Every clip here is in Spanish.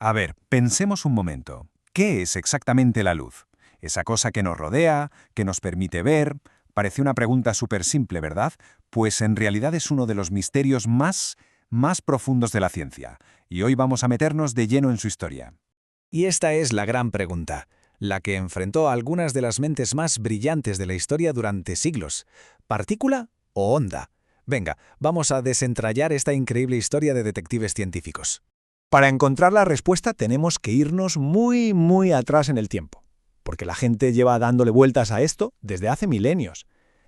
A ver, pensemos un momento. ¿Qué es exactamente la luz? Esa cosa que nos rodea, que nos permite ver. Parece una pregunta súper simple, ¿verdad? Pues en realidad es uno de los misterios más profundos de la ciencia. Y hoy vamos a meternos de lleno en su historia. Y esta es la gran pregunta, la que enfrentó a algunas de las mentes más brillantes de la historia durante siglos. ¿Partícula o onda? Venga, vamos a desentrañar esta increíble historia de detectives científicos. Para encontrar la respuesta tenemos que irnos muy atrás en el tiempo, porque la gente lleva dándole vueltas a esto desde hace milenios.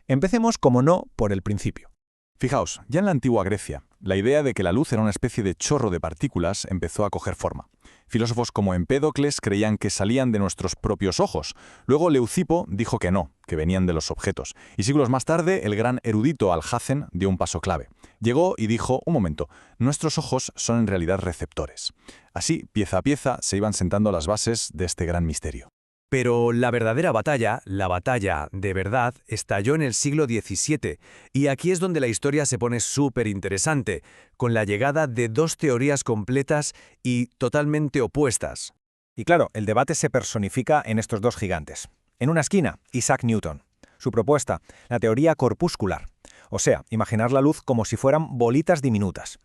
Empecemos, como no, por el principio. Fijaos, ya en la antigua Grecia, la idea de que la luz era una especie de chorro de partículas empezó a coger forma. Filósofos como Empédocles creían que salían de nuestros propios ojos. Luego Leucipo dijo que no, que venían de los objetos. Y siglos más tarde, el gran erudito Alhazen dio un paso clave. Llegó y dijo, un momento, nuestros ojos son en realidad receptores. Así, pieza a pieza, se iban sentando las bases de este gran misterio. Pero la verdadera batalla, la batalla de verdad, estalló en el siglo XVII, y aquí es donde la historia se pone súper interesante, con la llegada de dos teorías completas y totalmente opuestas. Y claro, el debate se personifica en estos dos gigantes. En una esquina, Isaac Newton. Su propuesta, la teoría corpuscular. O sea, imaginar la luz como si fueran bolitas diminutas.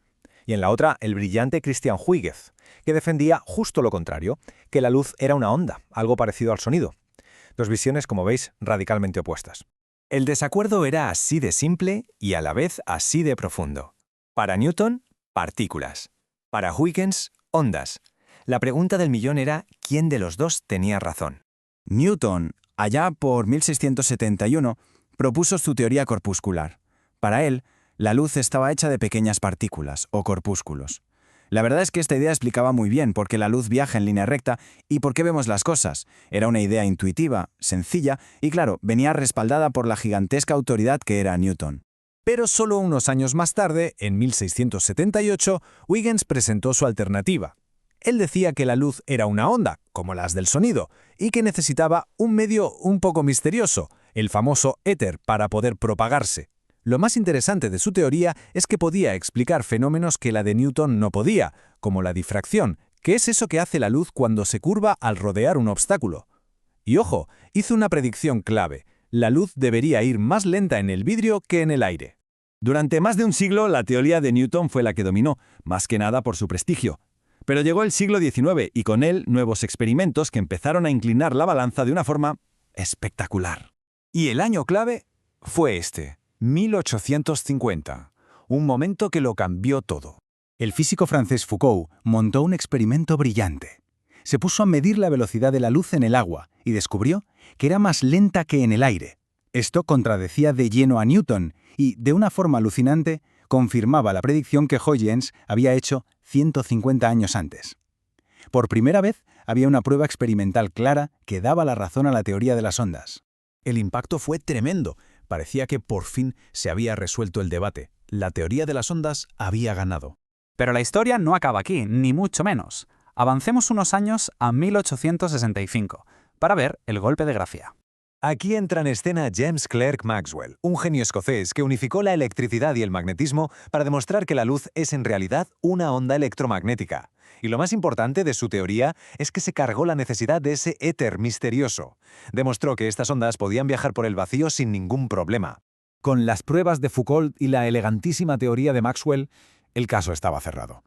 Y en la otra, el brillante Christian Huygens, que defendía justo lo contrario, que la luz era una onda, algo parecido al sonido. Dos visiones, como veis, radicalmente opuestas. El desacuerdo era así de simple y a la vez así de profundo. Para Newton, partículas. Para Huygens, ondas. La pregunta del millón era ¿quién de los dos tenía razón? Newton, allá por 1671, propuso su teoría corpuscular. Para él, la luz estaba hecha de pequeñas partículas, o corpúsculos. La verdad es que esta idea explicaba muy bien por qué la luz viaja en línea recta y por qué vemos las cosas. Era una idea intuitiva, sencilla y, claro, venía respaldada por la gigantesca autoridad que era Newton. Pero solo unos años más tarde, en 1678, Huygens presentó su alternativa. Él decía que la luz era una onda, como las del sonido, y que necesitaba un medio un poco misterioso, el famoso éter, para poder propagarse. Lo más interesante de su teoría es que podía explicar fenómenos que la de Newton no podía, como la difracción, que es eso que hace la luz cuando se curva al rodear un obstáculo. Y ojo, hizo una predicción clave: la luz debería ir más lenta en el vidrio que en el aire. Durante más de un siglo, la teoría de Newton fue la que dominó, más que nada por su prestigio. Pero llegó el siglo XIX y con él nuevos experimentos que empezaron a inclinar la balanza de una forma espectacular. Y el año clave fue este. 1850, un momento que lo cambió todo. El físico francés Foucault montó un experimento brillante. Se puso a medir la velocidad de la luz en el agua y descubrió que era más lenta que en el aire. Esto contradecía de lleno a Newton y, de una forma alucinante, confirmaba la predicción que Huygens había hecho 150 años antes. Por primera vez, había una prueba experimental clara que daba la razón a la teoría de las ondas. El impacto fue tremendo. Parecía que por fin se había resuelto el debate. La teoría de las ondas había ganado. Pero la historia no acaba aquí, ni mucho menos. Avancemos unos años a 1865, para ver el golpe de gracia. Aquí entra en escena James Clerk Maxwell, un genio escocés que unificó la electricidad y el magnetismo para demostrar que la luz es en realidad una onda electromagnética. Y lo más importante de su teoría es que se cargó la necesidad de ese éter misterioso. Demostró que estas ondas podían viajar por el vacío sin ningún problema. Con las pruebas de Foucault y la elegantísima teoría de Maxwell, el caso estaba cerrado.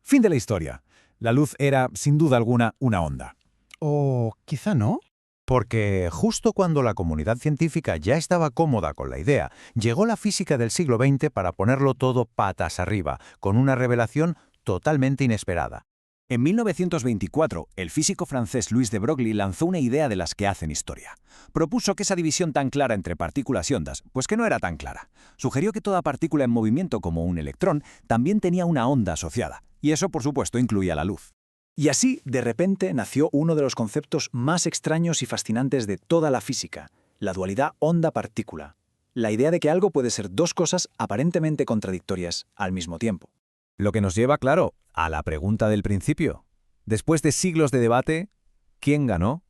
Fin de la historia. La luz era, sin duda alguna, una onda. O quizá no. Porque justo cuando la comunidad científica ya estaba cómoda con la idea, llegó la física del siglo XX para ponerlo todo patas arriba, con una revelación totalmente inesperada. En 1924, el físico francés Louis de Broglie lanzó una idea de las que hacen historia. Propuso que esa división tan clara entre partículas y ondas, pues que no era tan clara. Sugirió que toda partícula en movimiento, como un electrón, también tenía una onda asociada. Y eso, por supuesto, incluía la luz. Y así, de repente, nació uno de los conceptos más extraños y fascinantes de toda la física, la dualidad onda-partícula. La idea de que algo puede ser dos cosas aparentemente contradictorias al mismo tiempo. Lo que nos lleva, claro, a la pregunta del principio. Después de siglos de debate, ¿quién ganó?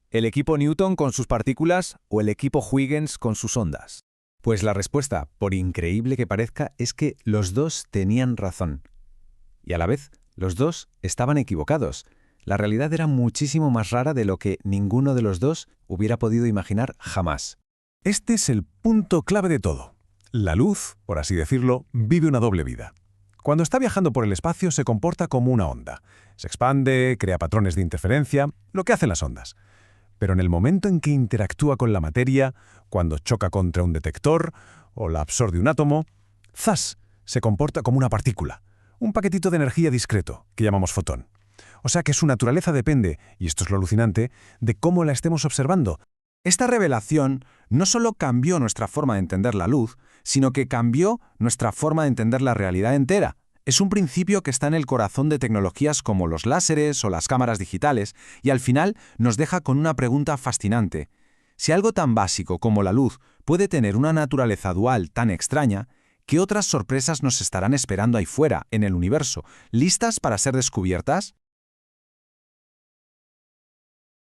¿El equipo Newton con sus partículas o el equipo Huygens con sus ondas? Pues la respuesta, por increíble que parezca, es que los dos tenían razón. Y a la vez, Los dos estaban equivocados. La realidad era muchísimo más rara de lo que ninguno de los dos hubiera podido imaginar jamás. Este es el punto clave de todo. La luz, por así decirlo, vive una doble vida. Cuando está viajando por el espacio se comporta como una onda. Se expande, crea patrones de interferencia, lo que hacen las ondas. Pero en el momento en que interactúa con la materia, cuando choca contra un detector o la absorbe un átomo, ¡zas!, se comporta como una partícula, un paquetito de energía discreto, que llamamos fotón. O sea que su naturaleza depende, y esto es lo alucinante, de cómo la estemos observando. Esta revelación no solo cambió nuestra forma de entender la luz, sino que cambió nuestra forma de entender la realidad entera. Es un principio que está en el corazón de tecnologías como los láseres o las cámaras digitales, y al final nos deja con una pregunta fascinante. Si algo tan básico como la luz puede tener una naturaleza dual tan extraña, ¿qué otras sorpresas nos estarán esperando ahí fuera, en el universo, listas para ser descubiertas?